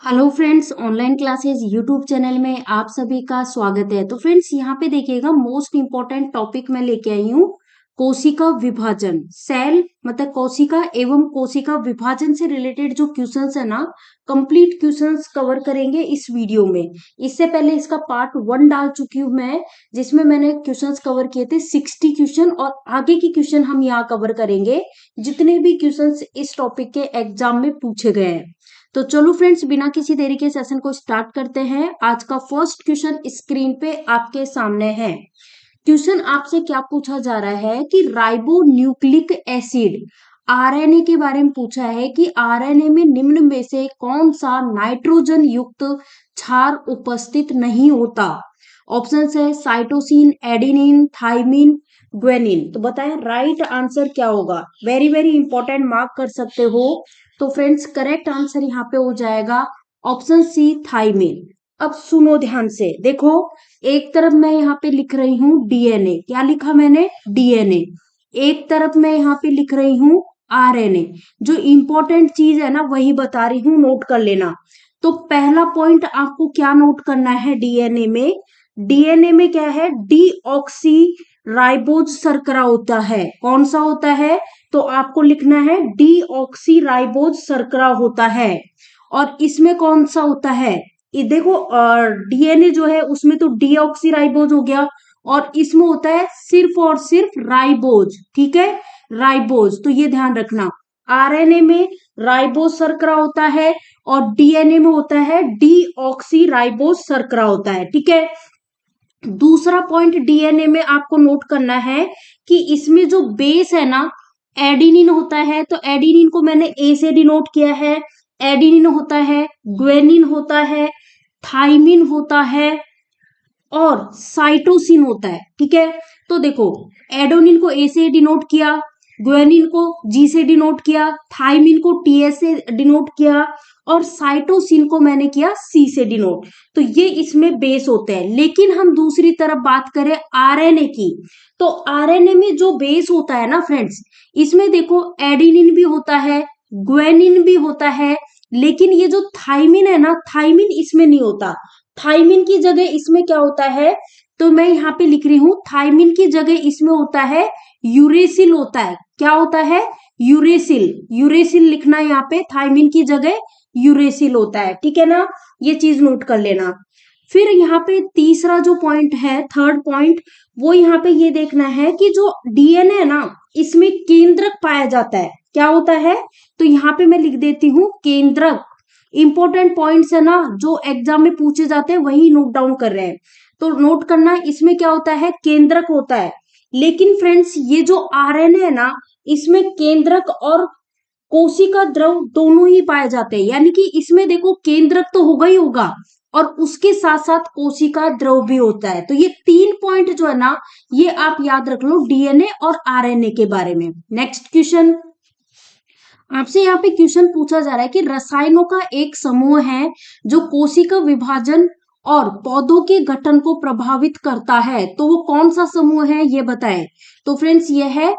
Hello friends, online classes YouTube channel में आप सभी का स्वागत है। तो फ्रेंड्स यहाँ पे देखिएगा, मोस्ट इम्पोर्टेंट टॉपिक मैं लेके आई हूँ, कोशिका विभाजन। सेल मतलब कोशिका एवं कोशिका विभाजन से रिलेटेड जो क्वेश्चंस है ना, कंप्लीट क्वेश्चंस कवर करेंगे इस वीडियो में। इससे पहले इसका पार्ट 1 डाल चुकी हूँ मैं, जिसमें मैंने क्वेश्चंस कवर किए थे 60 क्वेश्चन, और आगे की क्वेश्चन हम यहाँ कवर करेंगे जितने भी क्वेश्चंस इस टॉपिक के एग्जाम में पूछे गए हैं। तो चलो फ्रेंड्स, बिना किसी देरी के सेशन को स्टार्ट करते हैं। आज का फर्स्ट क्वेश्चन स्क्रीन पे आपके सामने है। क्वेश्चन आपसे क्या पूछा जा रहा है कि राइबो न्यूक्लिक एसिड आरएनए के बारे में पूछा है कि आरएनए में निम्न में से कौन सा नाइट्रोजन युक्त क्षार उपस्थित नहीं होता। ऑप्शन है साइटोसिन, एडेनिन, थाइमिन, ग्वेनिन। तो बताएं राइट आंसर क्या होगा। वेरी वेरी इंपॉर्टेंट, मार्क कर सकते हो। तो फ्रेंड्स करेक्ट आंसर यहाँ पे हो जाएगा ऑप्शन सी, थाइमिन। अब सुनो ध्यान से, देखो एक तरफ मैं यहाँ पे लिख रही हूँ डीएनए, क्या लिखा मैंने, डीएनए। एक तरफ मैं यहाँ पे लिख रही हूँ आरएनए। जो इंपॉर्टेंट चीज है ना वही बता रही हूँ, नोट कर लेना। तो पहला पॉइंट आपको क्या नोट करना है, डीएनए में, डीएनए में क्या है, डीऑक्सी राइबोज शर्करा होता है। कौन सा होता है, तो आपको लिखना है डीऑक्सी राइबोज शर्करा होता है। और इसमें कौन सा होता है, ये देखो डीएनए जो है उसमें तो डीऑक्सी राइबोज हो गया, और इसमें होता है सिर्फ और सिर्फ राइबोज। ठीक है, राइबोज। तो ये ध्यान रखना, आरएनए में राइबोज शर्करा होता है और डीएनए में होता है डीऑक्सी राइबोज शर्करा होता है। ठीक है, दूसरा पॉइंट डीएनए में आपको नोट करना है कि इसमें जो बेस है ना, एडिनिन होता है। तो एडिनिन को मैंने ए से डिनोट किया है। एडिनिन होता है, ग्वेनिन होता है, थाइमिन होता है और साइटोसिन होता है। ठीक है, तो देखो एडोनिन को ए से डिनोट किया, ग्वेनिन को जी से डिनोट किया, थाइमिन को टीएस से डिनोट किया और साइटोसिन को मैंने किया सी से डिनोट। तो ये इसमें बेस होते हैं। लेकिन हम दूसरी तरफ बात करें आरएनए की, तो आरएनए में जो बेस होता है ना फ्रेंड्स, इसमें देखो एडिनिन भी होता है, ग्वेनिन भी होता है, लेकिन ये जो थाइमिन है ना, थाइमिन इसमें नहीं होता। थाइमिन की जगह इसमें क्या होता है, तो मैं यहाँ पे लिख रही हूं थाइमिन की जगह इसमें होता है यूरेसिल होता है। क्या होता है, यूरेसिल। यूरेसिल लिखना है यहाँ पे, थाइमिन की जगह यूरेसिल होता है। ठीक है ना, ये चीज नोट कर लेना। फिर यहाँ पे तीसरा जो पॉइंट है, थर्ड पॉइंट, वो यहाँ पे ये देखना है कि जो डीएनए है ना, इसमें केंद्रक पाया जाता है। क्या होता है, तो यहाँ पे मैं लिख देती हूँ केंद्रक। इंपॉर्टेंट पॉइंट्स है ना जो एग्जाम में पूछे जाते हैं वही नोट डाउन कर रहे हैं। तो नोट करना, इसमें क्या होता है, केंद्रक होता है। लेकिन फ्रेंड्स ये जो आरएनए है ना, इसमें केंद्रक और कोशिका द्रव दोनों ही पाए जाते हैं। यानी कि इसमें देखो केंद्रक तो होगा ही होगा और उसके साथ साथ कोशिका द्रव भी होता है। तो ये 3 पॉइंट जो है ना, ये आप याद रख लो डीएनए और आरएनए के बारे में। नेक्स्ट क्वेश्चन आपसे यहाँ पे क्वेश्चन पूछा जा रहा है कि रसायनों का एक समूह है जो कोशिका विभाजन और पौधों के गठन को प्रभावित करता है। तो वो कौन सा समूह है ये बताएं। तो फ्रेंड्स ये है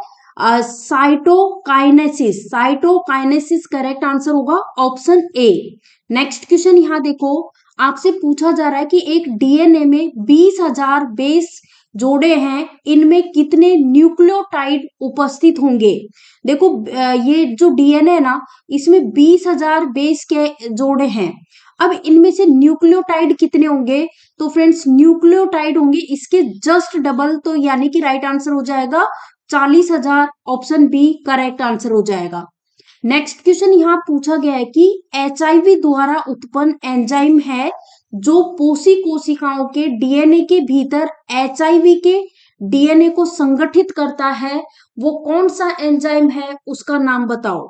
साइटोकाइनेसिस। साइटोकाइनेसिस करेक्ट आंसर होगा ऑप्शन ए। नेक्स्ट क्वेश्चन यहाँ देखो, आपसे पूछा जा रहा है कि एक डीएनए में 20,000 बेस जोड़े हैं, इनमें कितने न्यूक्लियोटाइड उपस्थित होंगे। देखो ये जो डीएनए है ना, इसमें 20,000 बेस के जोड़े हैं। अब इनमें से न्यूक्लियोटाइड कितने होंगे, तो फ्रेंड्स न्यूक्लियोटाइड होंगे इसके जस्ट डबल। तो यानी कि राइट आंसर हो जाएगा 40,000। ऑप्शन बी करेक्ट आंसर हो जाएगा। नेक्स्ट क्वेश्चन यहाँ पूछा गया है कि एचआईवी द्वारा उत्पन्न एंजाइम है जो पोषी कोशिकाओं के डीएनए के भीतर एचआईवी के डीएनए को संगठित करता है, वो कौन सा एंजाइम है, उसका नाम बताओ।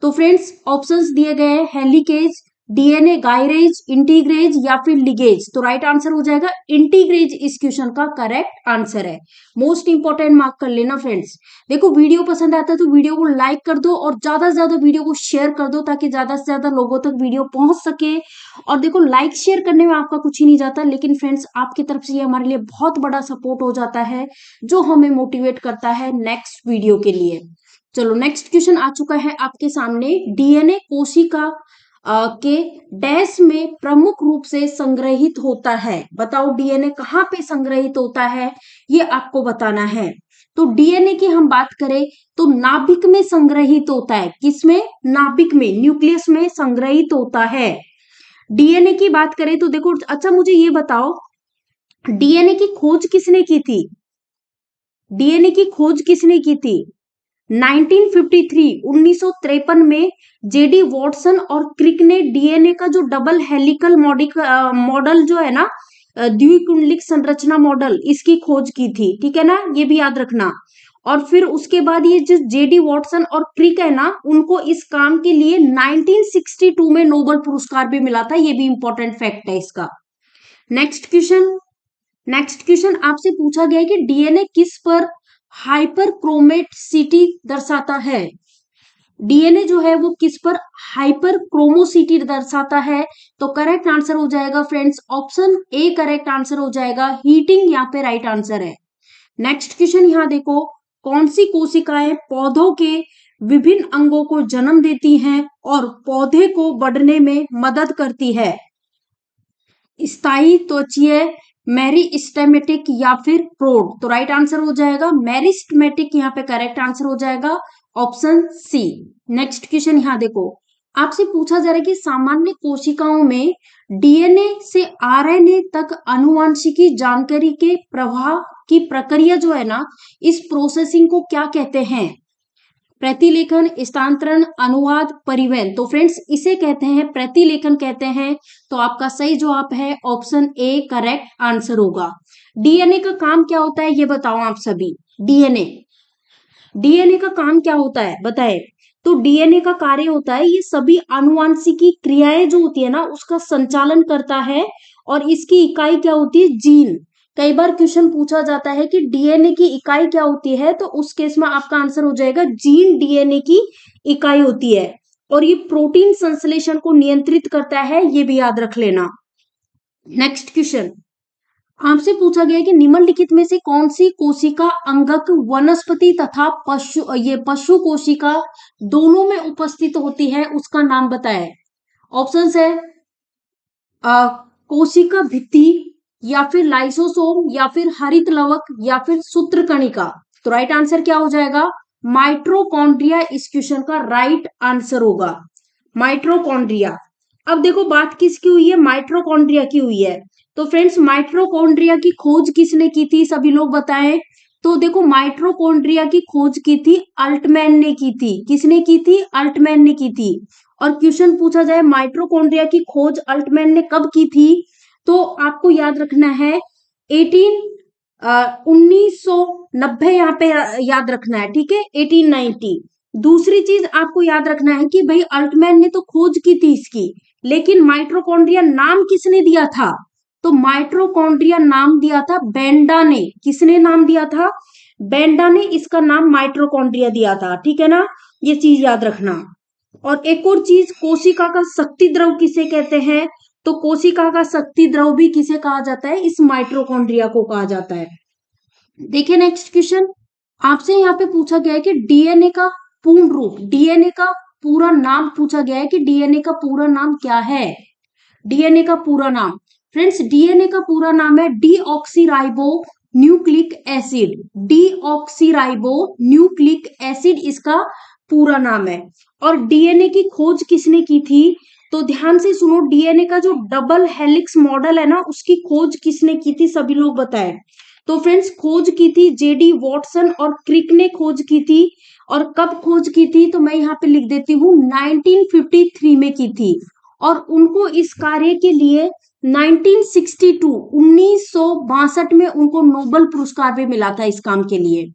तो फ्रेंड्स ऑप्शंस दिए गए हैं, हेलिकेज, डीएनए गायरेज, इंटीग्रेज या फिर लिगेज। तो राइट आंसर हो जाएगा इंटीग्रेज, इस क्वेश्चन का करेक्ट आंसर है। मोस्ट इंपॉर्टेंट, मार्क कर लेना फ्रेंड्स। देखो वीडियो पसंद आता है तो वीडियो को लाइक कर दो और ज्यादा से ज्यादा वीडियो को शेयर कर दो ताकि ज्यादा से ज्यादा लोगों तक वीडियो पहुंच सके। और देखो लाइक शेयर करने में आपका कुछ ही नहीं जाता, लेकिन फ्रेंड्स आपकी तरफ से ये हमारे लिए बहुत बड़ा सपोर्ट हो जाता है जो हमें मोटिवेट करता है नेक्स्ट वीडियो के लिए। चलो नेक्स्ट क्वेश्चन आ चुका है आपके सामने, डीएनए कोशिका के डैश में प्रमुख रूप से संग्रहित होता है। बताओ डीएनए कहाँ पे संग्रहित होता है, ये आपको बताना है। तो डीएनए की हम बात करें तो नाभिक में संग्रहित होता है। किसमें? नाभिक में, न्यूक्लियस में संग्रहित होता है। डीएनए की बात करें तो देखो, अच्छा मुझे ये बताओ डीएनए की खोज किसने की थी? डीएनए की खोज किसने की थी? 1953 1953 में जेडी वॉटसन और क्रिक ने डीएनए का जो डबल हेलिकल मॉडल जो है ना, द्विकुंडलिक संरचना मॉडल, इसकी खोज की थी। ठीक है ना, ये भी याद रखना। और फिर उसके बाद ये जो जेडी वॉटसन और क्रिक है ना, उनको इस काम के लिए 1962 में नोबेल पुरस्कार भी मिला था। ये भी इंपॉर्टेंट फैक्ट है इसका। नेक्स्ट क्वेश्चन आपसे पूछा गया है कि डीएनए किस पर हाइपरक्रोमेटिसिटी दर्शाता है? डीएनए जो है वो किस पर हाइपरक्रोमोसिटी दर्शाता है? तो करेक्ट आंसर हो जाएगा friends option A correct answer हो जाएगा, हीटिंग यहाँ पे राइट आंसर है। नेक्स्ट क्वेश्चन यहाँ देखो, कौन सी कोशिकाएं पौधों के विभिन्न अंगों को जन्म देती हैं और पौधे को बढ़ने में मदद करती है? स्थायी त्वचीय, मेरिस्टेमेटिक या फिर प्रोड? तो राइट आंसर हो जाएगा मेरिस्टेमेटिक, यहाँ पे करेक्ट आंसर हो जाएगा ऑप्शन सी। नेक्स्ट क्वेश्चन यहाँ देखो, आपसे पूछा जा रहा है कि सामान्य कोशिकाओं में डीएनए से आरएनए तक आनुवंशिकी जानकारी के प्रवाह की प्रक्रिया जो है ना, इस प्रोसेसिंग को क्या कहते हैं? प्रतिलेखन, स्थानांतरण, अनुवाद, परिवहन? तो फ्रेंड्स इसे कहते हैं प्रतिलेखन कहते हैं। तो आपका सही जवाब है ऑप्शन ए करेक्ट आंसर होगा। डीएनए का काम क्या होता है ये बताओ आप सभी। डीएनए डीएनए का काम क्या होता है बताए? तो डीएनए का कार्य होता है, ये सभी आनुवंशिकी क्रियाएं जो होती है ना, उसका संचालन करता है। और इसकी इकाई क्या होती है? जीन। कई बार क्वेश्चन पूछा जाता है कि डीएनए की इकाई क्या होती है, तो उस केस में आपका आंसर हो जाएगा जीन डीएनए की इकाई होती है। और ये प्रोटीन संश्लेषण को नियंत्रित करता है, ये भी याद रख लेना। नेक्स्ट क्वेश्चन आपसे पूछा गया कि निम्नलिखित में से कौन सी कोशिका अंगक वनस्पति तथा पशु कोशिका दोनों में उपस्थित होती है, उसका नाम बताएं। ऑप्शंस है कोशिका भित्ति, या फिर लाइसोसोम, या फिर हरित लवक, या फिर सूत्रकणिका? तो राइट आंसर क्या हो जाएगा? माइट्रोकॉन्ड्रिया इस क्वेश्चन का राइट आंसर होगा, माइट्रोकॉन्ड्रिया। अब देखो बात किसकी हुई है? माइट्रोकॉन्ड्रिया की हुई है। तो फ्रेंड्स माइट्रोकॉन्ड्रिया की खोज किसने की थी, सभी लोग बताएं। तो देखो माइट्रोकॉन्ड्रिया की खोज की थी अल्टमैन ने की थी। किसने की थी? अल्टमैन ने की थी। और क्वेश्चन पूछा जाए माइट्रोकॉन्ड्रिया की खोज अल्टमैन ने कब की थी, तो आपको याद रखना है 1990 यहाँ पे याद रखना है। ठीक है, 1890। दूसरी चीज आपको याद रखना है कि भाई अल्टमैन ने तो खोज की थी इसकी, लेकिन माइट्रोकॉन्ड्रिया नाम किसने दिया था? तो माइट्रोकॉन्ड्रिया नाम दिया था बेंडा ने। किसने नाम दिया था? बेंडा ने इसका नाम माइट्रोकॉन्ड्रिया दिया था। ठीक है ना, ये चीज याद रखना। और एक और चीज, कोशिका का शक्ति द्रव किसे कहते हैं? तो कोशिका का शक्ति द्रव भी किसे कहा जाता है? इस माइट्रोकॉन्ड्रिया को कहा जाता है। देखिए नेक्स्ट क्वेश्चन आपसे यहाँ पे पूछा गया है कि डीएनए का पूर्ण रूप, डीएनए का पूरा नाम पूछा गया है कि डीएनए का पूरा नाम क्या है? डीएनए का पूरा नाम फ्रेंड्स, डीएनए का पूरा नाम है deoxyribo nucleic acid. Deoxyribo nucleic acid इसका पूरा नाम है। और डीएनए की खोज किसने की थी? तो ध्यान से सुनो, डीएनए का जो डबल हेलिक्स मॉडल है ना, उसकी खोज किसने की थी, सभी लोग बताएं। तो फ्रेंड्स खोज की थी जेडी वॉटसन और क्रिक ने खोज की थी। और कब खोज की थी, तो मैं यहाँ पे लिख देती हूँ 1953 में की थी। और उनको इस कार्य के लिए 1962 में उनको नोबेल पुरस्कार भी मिला था इस काम के लिए।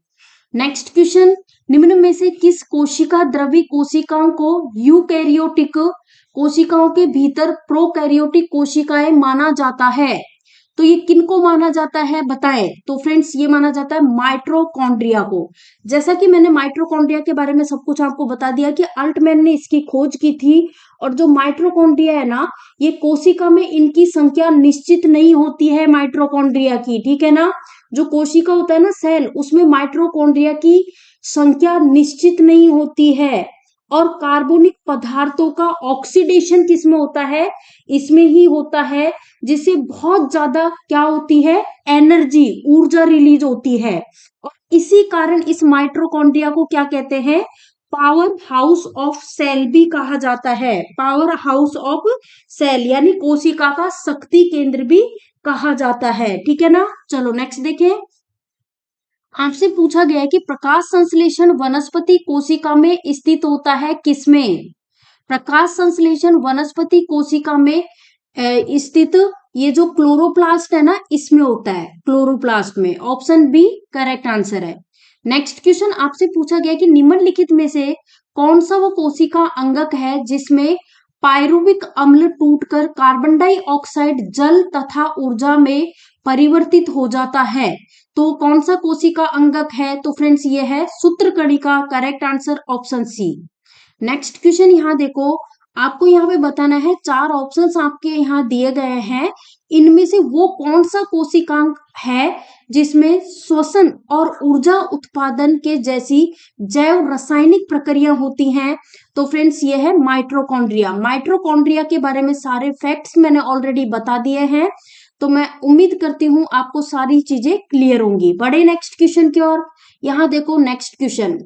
नेक्स्ट क्वेश्चन, निम्न में से किस कोशिका द्रवी कोशिकाओं को यूकैरियोटिक कोशिकाओं के भीतर प्रोकैरियोटिक कोशिकाएं माना जाता है? तो ये किनको माना जाता है बताएं। तो फ्रेंड्स ये माना जाता है माइट्रोकॉन्ड्रिया को। जैसा कि मैंने माइट्रोकॉन्ड्रिया के बारे में सब कुछ आपको बता दिया कि अल्टमैन ने इसकी खोज की थी। और जो माइट्रोकॉन्ड्रिया है ना, ये कोशिका में इनकी संख्या निश्चित नहीं होती है माइट्रोकॉन्ड्रिया की। ठीक है ना, जो कोशिका होता है ना सेल, उसमें माइट्रोकॉन्ड्रिया की संख्या निश्चित नहीं होती है। और कार्बनिक पदार्थों का ऑक्सीडेशन किसमें होता है, इसमें ही होता है, जिससे बहुत ज्यादा क्या होती है, एनर्जी, ऊर्जा रिलीज होती है। और इसी कारण इस माइटोकॉन्ड्रिया को क्या कहते हैं, पावर हाउस ऑफ सेल भी कहा जाता है। पावर हाउस ऑफ सेल यानी कोशिका का शक्ति केंद्र भी कहा जाता है। ठीक है ना। चलो नेक्स्ट देखें। आपसे पूछा गया है कि प्रकाश संश्लेषण वनस्पति कोशिका में स्थित होता है किसमें। प्रकाश संश्लेषण वनस्पति कोशिका में स्थित ये जो क्लोरोप्लास्ट है ना, इसमें होता है, क्लोरोप्लास्ट में। ऑप्शन बी करेक्ट आंसर है। नेक्स्ट क्वेश्चन आपसे पूछा गया कि निम्नलिखित में से कौन सा वो कोशिका अंगक है जिसमें पायरुविक अम्ल टूटकर कार्बन डाइऑक्साइड जल तथा ऊर्जा में परिवर्तित हो जाता है। तो कौन सा कोशिका अंगक है, तो फ्रेंड्स ये है सूत्रकणिका। Correct answer option C. Next question यहाँ देखो, आपको यहाँ पे बताना है, चार ऑप्शंस आपके यहाँ दिए गए हैं, इनमें से वो कौन सा कोशिकांग है जिसमें श्वसन और ऊर्जा उत्पादन के जैसी जैव रासायनिक प्रक्रिया होती हैं। तो फ्रेंड्स ये है माइटोकॉन्ड्रिया। माइटोकॉन्ड्रिया के बारे में सारे फैक्ट्स मैंने ऑलरेडी बता दिए हैं, तो मैं उम्मीद करती हूँ आपको सारी चीजें क्लियर होंगी। बड़े नेक्स्ट क्वेश्चन की ओर। यहाँ देखो नेक्स्ट क्वेश्चन,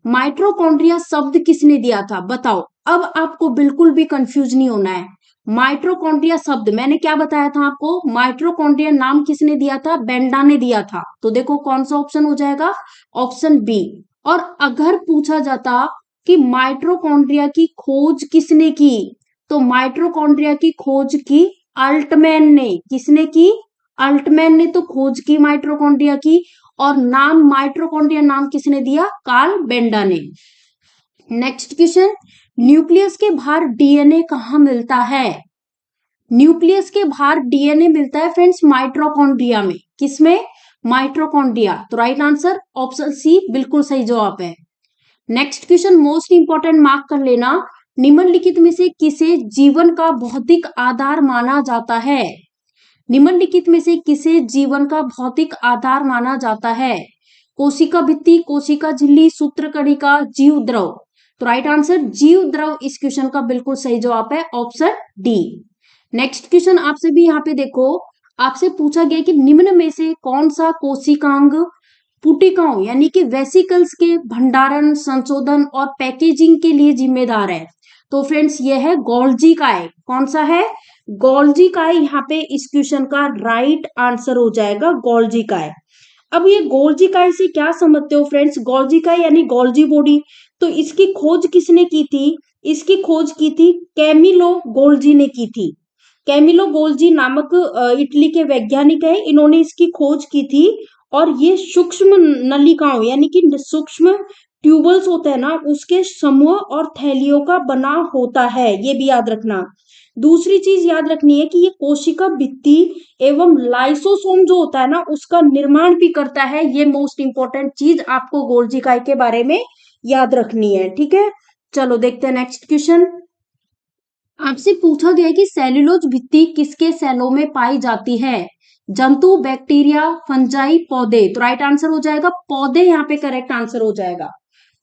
माइटोकॉन्ड्रिया शब्द किसने दिया था, बताओ। अब आपको बिल्कुल भी कंफ्यूज नहीं होना है। माइटोकॉन्ड्रिया शब्द मैंने क्या बताया था आपको, माइटोकॉन्ड्रिया नाम किसने दिया था, बेंडा ने दिया था। तो देखो कौन सा ऑप्शन हो जाएगा, ऑप्शन बी। और अगर पूछा जाता कि माइटोकॉन्ड्रिया की खोज किसने की, तो माइटोकॉन्ड्रिया की खोज की अल्टमैन ने। किसने की, अल्टमैन ने तो खोज की माइटोकॉन्ड्रिया की। और नाम माइटोकॉन्ड्रिया नाम किसने दिया, कार्ल बेंडा ने। नेक्स्ट क्वेश्चन, न्यूक्लियस के बाहर डीएनए कहाँ मिलता है। न्यूक्लियस के बाहर डीएनए मिलता है फ्रेंड्स माइटोकॉन्ड्रिया में। किसमें, माइटोकॉन्ड्रिया। तो राइट आंसर ऑप्शन सी बिल्कुल सही जवाब है। Next question most important, mark कर लेना। निम्नलिखित में से किसे जीवन का भौतिक आधार माना जाता है। निम्नलिखित में से किसे जीवन का भौतिक आधार माना जाता है। कोशिका भित्ति, कोशिका झिल्ली, सूत्रकणिका, जीव द्रव। तो राइट आंसर जीव द्रव इस क्वेश्चन का बिल्कुल सही जवाब है, ऑप्शन डी। नेक्स्ट क्वेश्चन आपसे भी यहाँ पे देखो, आपसे पूछा गया कि निम्न में से कौन सा कोशिकांग पुटिकाओं यानी कि वेसिकल्स के भंडारण, संशोधन और पैकेजिंग के लिए जिम्मेदार है। तो फ्रेंड्स ये है गोल्जी काय। कौन सा है, गोल्जी काय यहाँ पे इस क्वेश्चन का राइट आंसर हो जाएगा, गोल्जी काय। अब ये गोल्जी काय से क्या समझते हो फ्रेंड्स, गोल्जी काय यानी गोल्जी बॉडी। तो इसकी खोज किसने की थी, इसकी खोज की थी कैमिलो गोल्जी ने की थी। कैमिलो गोल्जी नामक इटली के वैज्ञानिक है, इन्होंने इसकी खोज की थी। और ये सूक्ष्म नलिकाओं यानी कि सूक्ष्म ट्यूबल्स होते हैं ना, उसके समूह और थैलियों का बना होता है, ये भी याद रखना। दूसरी चीज याद रखनी है कि ये कोशिका भित्ति एवं लाइसोसोम जो होता है ना, उसका निर्माण भी करता है। ये मोस्ट इंपॉर्टेंट चीज आपको गोल्जी काय के बारे में याद रखनी है। ठीक है, चलो देखते हैं नेक्स्ट क्वेश्चन। आपसे पूछा गया कि सेल्यूलोज भित्ति किसके सेलों में पाई जाती है। जंतु, बैक्टीरिया, फंजाई, पौधे। तो राइट आंसर हो जाएगा पौधे, यहाँ पे करेक्ट आंसर हो जाएगा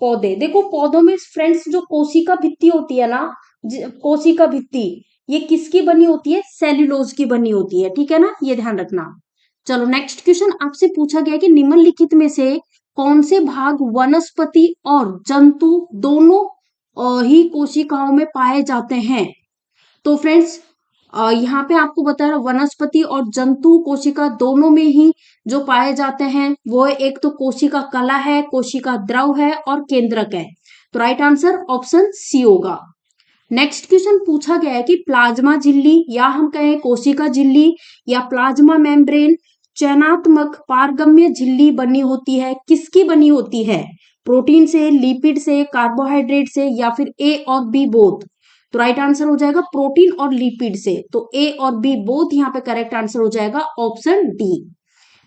पौधे। देखो पौधों में फ्रेंड्स जो कोशिका भित्ति होती है ना, कोशिका भित्ति ये किसकी बनी होती है, सेल्यूलोज की बनी होती है। ठीक है ना, ये ध्यान रखना। चलो नेक्स्ट क्वेश्चन आपसे पूछा गया कि निम्नलिखित में से कौन से भाग वनस्पति और जंतु दोनों ही कोशिकाओं में पाए जाते हैं। तो फ्रेंड्स यहाँ पे आपको बता रहा, वनस्पति और जंतु कोशिका दोनों में ही जो पाए जाते हैं वो एक तो कोशिका कला है, कोशिका द्रव है और केंद्रक है। तो राइट आंसर ऑप्शन सी होगा। नेक्स्ट क्वेश्चन पूछा गया है कि प्लाज्मा झिल्ली या हम कहें कोशिका झिल्ली या प्लाज्मा मेम्ब्रेन चयनात्मक पारगम्य झिल्ली बनी होती है, किसकी बनी होती है, प्रोटीन से, लिपिड से, कार्बोहाइड्रेट से या फिर ए और बी बोथ। तो राइट आंसर हो जाएगा प्रोटीन और लिपिड से। तो ए और बी बोथ यहाँ पे करेक्ट आंसर हो जाएगा, ऑप्शन डी।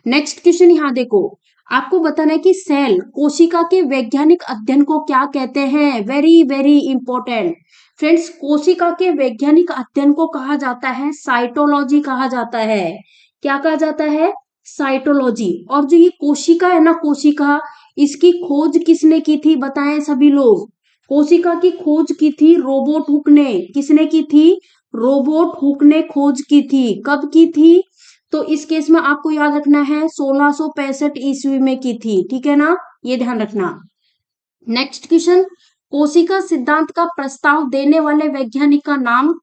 नेक्स्ट क्वेश्चन यहाँ देखो, आपको बताना है कि सेल कोशिका के वैज्ञानिक अध्ययन को क्या कहते हैं। वेरी वेरी इंपॉर्टेंट फ्रेंड्स, कोशिका के वैज्ञानिक अध्ययन को कहा जाता है साइटोलॉजी कहा जाता है। क्या कहा जाता है, साइटोलॉजी। और जो ये कोशिका है ना, कोशिका, इसकी खोज किसने की थी, बताएं सभी लोग। कोशिका की खोज की थी रोबोट हुक ने। किसने की थी? रोबोट हुक ने खोज की थी। कब की थी? तो इस केस में आपको याद रखना है 1665 ईस्वी में की थी। ठीक है ना, ये ध्यान रखना। नेक्स्ट क्वेश्चन, कोशिका सिद्धांत का प्रस्ताव देने वाले वैज्ञानिक का नाम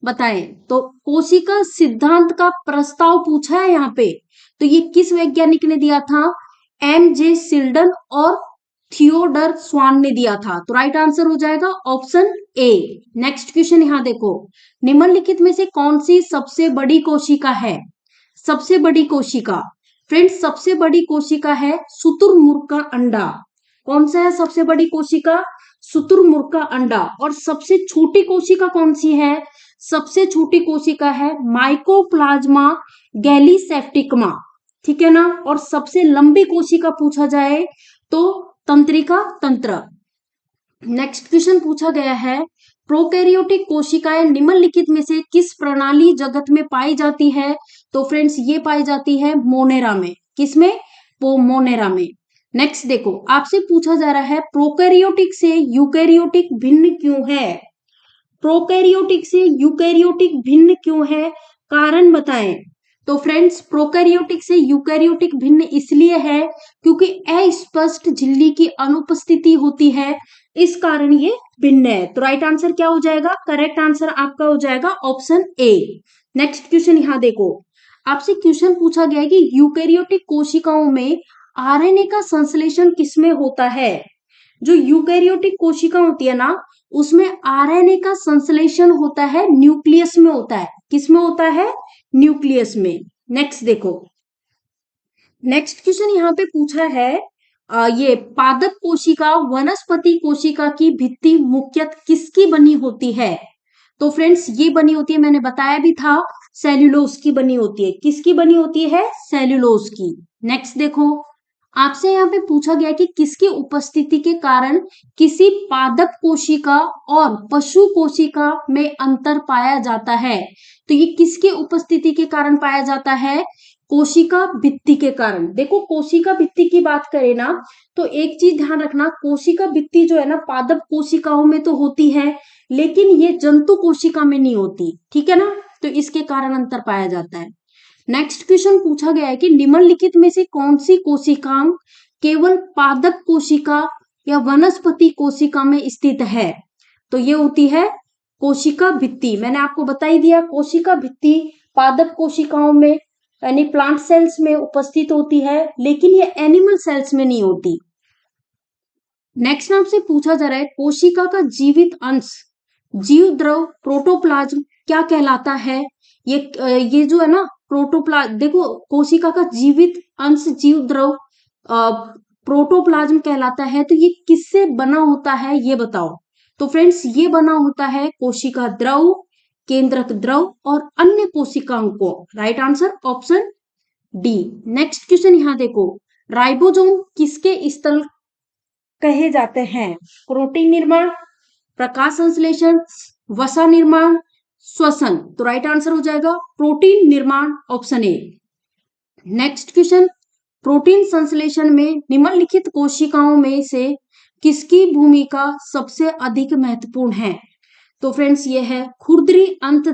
बताएं। तो कोशिका सिद्धांत का प्रस्ताव पूछा है यहाँ पे, तो ये किस वैज्ञानिक ने दिया था? एम जे सिल्डन और थियोडर स्वान ने दिया था। तो राइट आंसर हो जाएगा ऑप्शन ए। नेक्स्ट क्वेश्चन यहाँ देखो, निम्नलिखित में से कौन सी सबसे बड़ी कोशिका है? सबसे बड़ी कोशिका, फ्रेंड्स सबसे बड़ी कोशिका है शुतुरमुर्ग का अंडा। कौन सा है सबसे बड़ी कोशिका? शुतुरमुर्ग का अंडा। और सबसे छोटी कोशिका कौन सी है? सबसे छोटी कोशिका है माइकोप्लाज्मा गैलीसेप्टिकमा। ठीक है ना। और सबसे लंबी कोशिका पूछा जाए तो तंत्रिका तंत्र। नेक्स्ट क्वेश्चन पूछा गया है, प्रोकैरियोटिक कोशिकाएं निम्नलिखित में से किस प्रणाली जगत में पाई जाती है? तो फ्रेंड्स ये पाई जाती है मोनेरा में। किसमें? वो मोनेरा में। नेक्स्ट देखो, आपसे पूछा जा रहा है प्रोकैरियोटिक से यूकैरियोटिक भिन्न क्यों है? प्रोकैरियोटिक से यूकैरियोटिक भिन्न क्यों है? कारण बताएं। तो फ्रेंड्स प्रोकैरियोटिक से यूकैरियोटिक भिन्न इसलिए है क्योंकि अस्पष्ट झिल्ली की अनुपस्थिति होती है, इस कारण ये भिन्न है। तो राइट आंसर क्या हो जाएगा? करेक्ट आंसर आपका हो जाएगा ऑप्शन ए। नेक्स्ट क्वेश्चन यहाँ देखो, आपसे क्वेश्चन पूछा गया है कि यूकैरियोटिक कोशिकाओं में आरएनए का संश्लेषण किसमें होता है? जो यूकैरियोटिक कोशिका होती है ना, उसमें आरएनए का संश्लेषण होता है न्यूक्लियस में होता है। किसमें होता है? न्यूक्लियस में। नेक्स्ट देखो, नेक्स्ट क्वेश्चन यहाँ पे पूछा है ये पादप कोशिका वनस्पति कोशिका की भित्ति मुख्यतः किसकी बनी होती है? तो फ्रेंड्स ये बनी होती है, मैंने बताया भी था, सेल्यूलोज की बनी होती है। किसकी बनी होती है? सेल्यूलोज की। नेक्स्ट देखो, आपसे यहाँ पे पूछा गया कि किसकी उपस्थिति के कारण किसी पादप कोशिका और पशु कोशिका में अंतर पाया जाता है? तो ये किसकी उपस्थिति के कारण पाया जाता है? कोशिका भित्ति के कारण। देखो कोशिका भित्ति की बात करें ना, तो एक चीज ध्यान रखना, कोशिका भित्ति जो है ना पादप कोशिकाओं में तो होती है, लेकिन ये जंतु कोशिका में नहीं होती। ठीक है ना, तो इसके कारण अंतर पाया जाता है। नेक्स्ट क्वेश्चन पूछा गया है कि निम्नलिखित में से कौन सी कोशिकांग केवल पादप कोशिका या वनस्पति कोशिका में स्थित है? तो ये होती है कोशिका भित्ति। मैंने आपको बता ही दिया, कोशिका भित्ति पादप कोशिकाओं में यानी प्लांट सेल्स में उपस्थित होती है, लेकिन ये एनिमल सेल्स में नहीं होती। नेक्स्ट आपसे पूछा जा रहा है कोशिका का जीवित अंश जीव द्रव प्रोटोप्लाज्म क्या कहलाता है? ये जो है ना प्रोटोप्लाज्म, देखो कोशिका का जीवित अंश जीव द्रव प्रोटोप्लाज्म कहलाता है। तो ये किससे बना होता है ये बताओ। तो फ्रेंड्स ये बना होता है कोशिका द्रव, केंद्रक द्रव और अन्य कोशिकाओं को। Right answer option D. Next question यहाँ देखो, राइबोसोम किसके स्थल कहे जाते हैं? प्रोटीन निर्माण, प्रकाश संश्लेषण, वसा निर्माण, श्वसन। तो राइट आंसर हो जाएगा प्रोटीन निर्माण option A. Next question, protein संश्लेषण में निम्नलिखित कोशिकाओं में से किसकी भूमिका सबसे अधिक महत्वपूर्ण है? तो फ्रेंड्स ये है खुरदरी अंत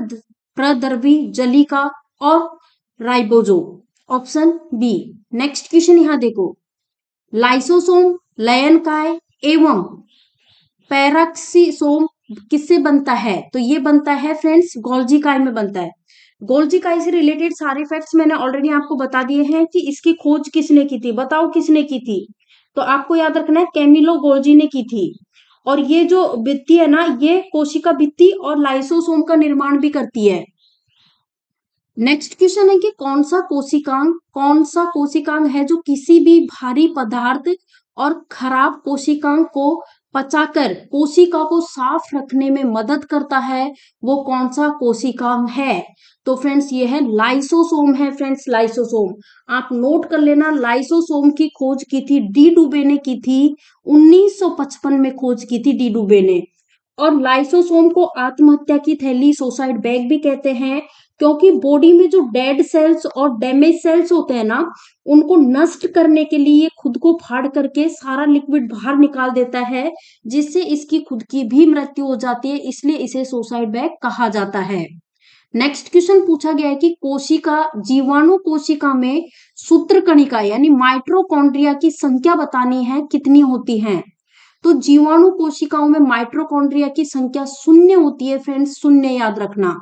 प्रद्रवी जलिका और ribosome option B. Next question यहाँ देखो, लाइसोसोम लयनकाय एवं पैराक्सीसोम किससे बनता है? तो ये बनता है फ्रेंड्स गोल्जी काय में बनता है। गोल्जी काय से रिलेटेड सारे फैक्ट्स मैंने ऑलरेडी आपको बता दिए हैं कि इसकी खोज किसने की थी, बताओ किसने की थी? तो आपको याद रखना है कैमिलो गोल्जी ने की थी। और ये जो भित्ति है ना, ये कोशिका भित्ति और लाइसोसोम का निर्माण भी करती है। नेक्स्ट क्वेश्चन है कि कौन सा कोशिकांग है जो किसी भी भारी पदार्थ और खराब कोशिकांग को पचाकर कोशिका को साफ रखने में मदद करता है? वो कौन सा कोशिकांग है? तो फ्रेंड्स ये है लाइसोसोम है। फ्रेंड्स लाइसोसोम आप नोट कर लेना, लाइसोसोम की खोज की थी डी डुबे ने की थी, 1955 में खोज की थी डी डुबे ने। और लाइसोसोम को आत्महत्या की थैली सुसाइड बैग भी कहते हैं, क्योंकि बॉडी में जो डेड सेल्स और डैमेज सेल्स होते हैं ना, उनको नष्ट करने के लिए खुद को फाड़ करके सारा लिक्विड बाहर निकाल देता है, जिससे इसकी खुद की भी मृत्यु हो जाती है, इसलिए इसे सुसाइड बैग कहा जाता है। नेक्स्ट क्वेश्चन पूछा गया है कि कोशिका, जीवाणु कोशिका में सूत्रकणिका यानी माइटोकॉन्ड्रिया की संख्या बतानी है, कितनी होती है? तो जीवाणु कोशिकाओं में माइटोकॉन्ड्रिया की संख्या 0 होती है फ्रेंड्स, 0 याद रखना।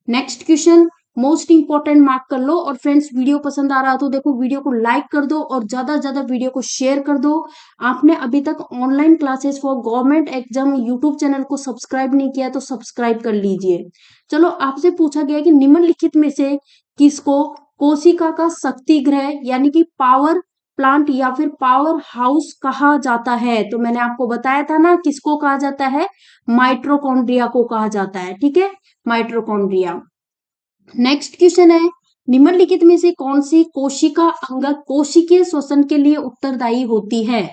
Next question most important, mark कर लो। और फ्रेंड्स वीडियो पसंद आ रहा तो देखो वीडियो को लाइक कर दो और ज्यादा से ज्यादा वीडियो को शेयर कर दो। आपने अभी तक online classes for government exam YouTube channel को सब्सक्राइब नहीं किया तो सब्सक्राइब कर लीजिए। चलो, आपसे पूछा गया कि निम्नलिखित में से किसको कोशिका का शक्ति गृह यानी कि पावर प्लांट या फिर पावर हाउस कहा जाता है? तो मैंने आपको बताया था ना, किसको कहा जाता है? माइटोकॉन्ड्रिया को कहा जाता है। ठीक है, माइटोकॉन्ड्रिया। नेक्स्ट क्वेश्चन है, निम्नलिखित में से कौन सी कोशिका अंगक कोशिकीय श्वसन के लिए उत्तरदायी होती है?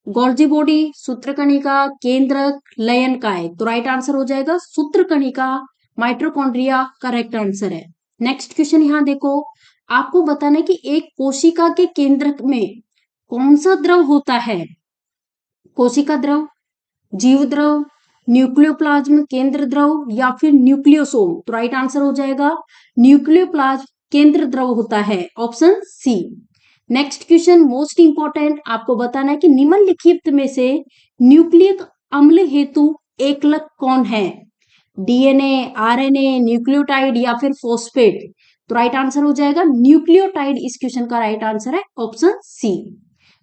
गोल्जी बॉडी, सूत्रकणिका, केंद्रक, लयनकाय। तो राइट आंसर हो जाएगा सूत्रकणिका, माइटोकॉन्ड्रिया करेक्ट आंसर है। नेक्स्ट क्वेश्चन यहां देखो, आपको बताना है कि एक कोशिका के केंद्रक में कौन सा द्रव होता है? कोशिका द्रव, जीव द्रव, न्यूक्लियोप्लाज्म केंद्र द्रव या फिर न्यूक्लियोसोम। तो राइट आंसर हो जाएगा न्यूक्लियोप्लाज्म केंद्र द्रव होता है, option C. Next question most important, आपको बताना है कि निम्नलिखित में से न्यूक्लिक अम्ल हेतु एकलक कौन है? डीएनए, आरएनए, न्यूक्लियोटाइड या फिर फॉस्फेट। तो राइट आंसर हो जाएगा न्यूक्लियोटाइड, इस क्वेश्चन का राइट आंसर है ऑप्शन सी।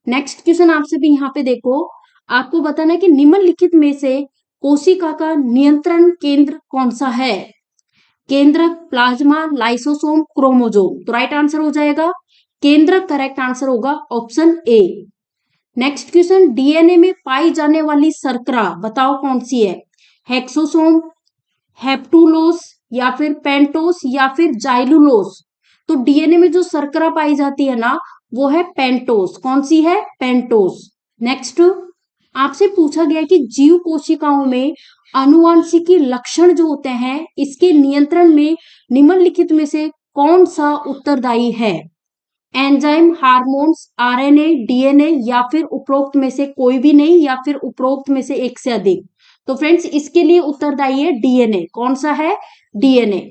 नेक्स्ट क्वेश्चन आपसे भी यहाँ पे देखो, आपको बताना है कि निम्नलिखित में से कोशिका का नियंत्रण केंद्र कौन सा है? केंद्रक, प्लाज्मा, लाइसोसोम, क्रोमोसोम। तो राइट आंसर हो जाएगा केंद्रक, करेक्ट आंसर होगा option A. Next question, DNA में पाई जाने वाली शर्करा बताओ कौन सी है? हेक्सोसोम, हेप्टुलोस या फिर पेंटोस या फिर जाइलुलोस। तो डीएनए में जो शर्करा पाई जाती है ना, वो है पेंटोस। कौन सी है? पेंटोस। नेक्स्ट आपसे पूछा गया कि जीव कोशिकाओं में आनुवंशिकी लक्षण जो होते हैं, इसके नियंत्रण में निम्नलिखित में से कौन सा उत्तरदायी है? एंजाइम, हार्मोन्स, आरएनए, डीएनए या फिर उपरोक्त में से कोई भी नहीं या फिर उपरोक्त में से एक से अधिक। तो फ्रेंड्स इसके लिए उत्तरदायी है डीएनए। कौन सा है? DNA.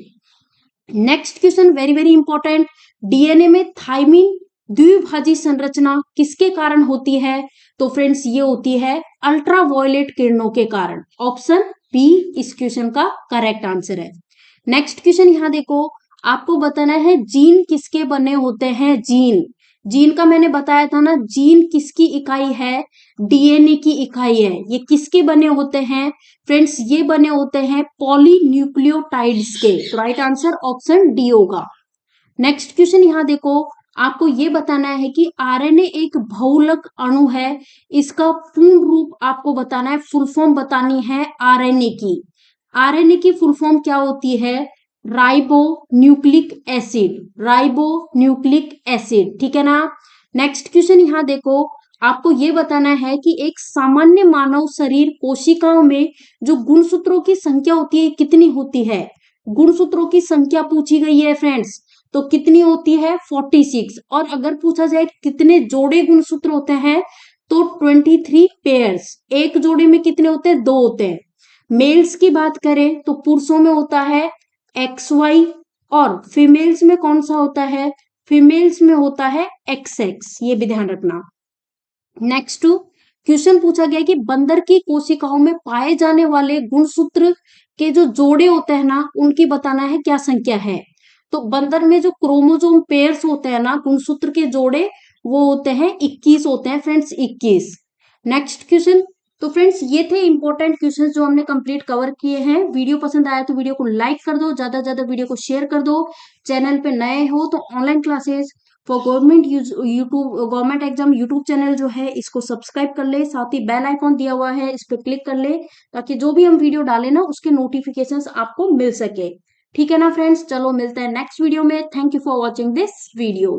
Next question very very important, DNA में थाइमिन द्विभाजी संरचना किसके कारण होती है? तो फ्रेंड्स ये होती है अल्ट्रावायलेट किरणों के कारण, ऑप्शन बी इस क्वेश्चन का करेक्ट आंसर है। नेक्स्ट क्वेश्चन यहां देखो, आपको बताना है जीन किसके बने होते हैं? जीन, जीन का मैंने बताया था ना, जीन किसकी इकाई है? डीएनए की इकाई है। ये किसके बने होते हैं? फ्रेंड्स ये बने होते हैं पॉलीन्यूक्लियोटाइड्स के। तो राइट आंसर ऑप्शन डी होगा। नेक्स्ट क्वेश्चन यहां देखो, आपको ये बताना है कि आरएनए एक बहुलक अणु है, इसका पूर्ण रूप आपको बताना है, फुल फॉर्म बतानी है आरएनए की। आरएनए की फुल फॉर्म क्या होती है? Ribo nucleic acid, ribo nucleic acid, ठीक है ना। नेक्स्ट क्वेश्चन यहां देखो, आपको ये बताना है कि एक सामान्य मानव शरीर कोशिकाओं में जो गुणसूत्रों की संख्या होती है कितनी होती है? गुणसूत्रों की संख्या पूछी गई है फ्रेंड्स, तो कितनी होती है? 46। और अगर पूछा जाए कितने जोड़े गुणसूत्र होते हैं, तो 23 पेयर्स। एक जोड़े में कितने होते हैं? 2 होते हैं। मेल्स की बात करें तो पुरुषों में होता है XY और फीमेल्स में कौन सा होता है? फीमेल्स में होता है XX, ये भी ध्यान रखना। नेक्स्ट क्वेश्चन पूछा गया कि बंदर की कोशिकाओं में पाए जाने वाले गुणसूत्र के जो जोड़े होते हैं ना, उनकी बताना है क्या संख्या है। तो बंदर में जो क्रोमोसोम पेयर्स होते हैं ना, गुणसूत्र के जोड़े, वो होते हैं 21 होते हैं फ्रेंड्स, 21। नेक्स्ट क्वेश्चन, तो फ्रेंड्स ये थे इंपॉर्टेंट क्वेश्चंस जो हमने कंप्लीट कवर किए हैं। वीडियो पसंद आया तो वीडियो को लाइक कर दो, ज्यादा से ज्यादा वीडियो को शेयर कर दो। चैनल पे नए हो तो online classes for government YouTube government exam YouTube channel जो है इसको सब्सक्राइब कर ले, साथ ही बेल आइकॉन दिया हुआ है इस पर क्लिक कर ले, ताकि जो भी हम वीडियो डालें ना उसके नोटिफिकेशंस आपको मिल सके। ठीक है ना फ्रेंड्स, चलो मिलते हैं नेक्स्ट वीडियो में। Thank you for watching this video.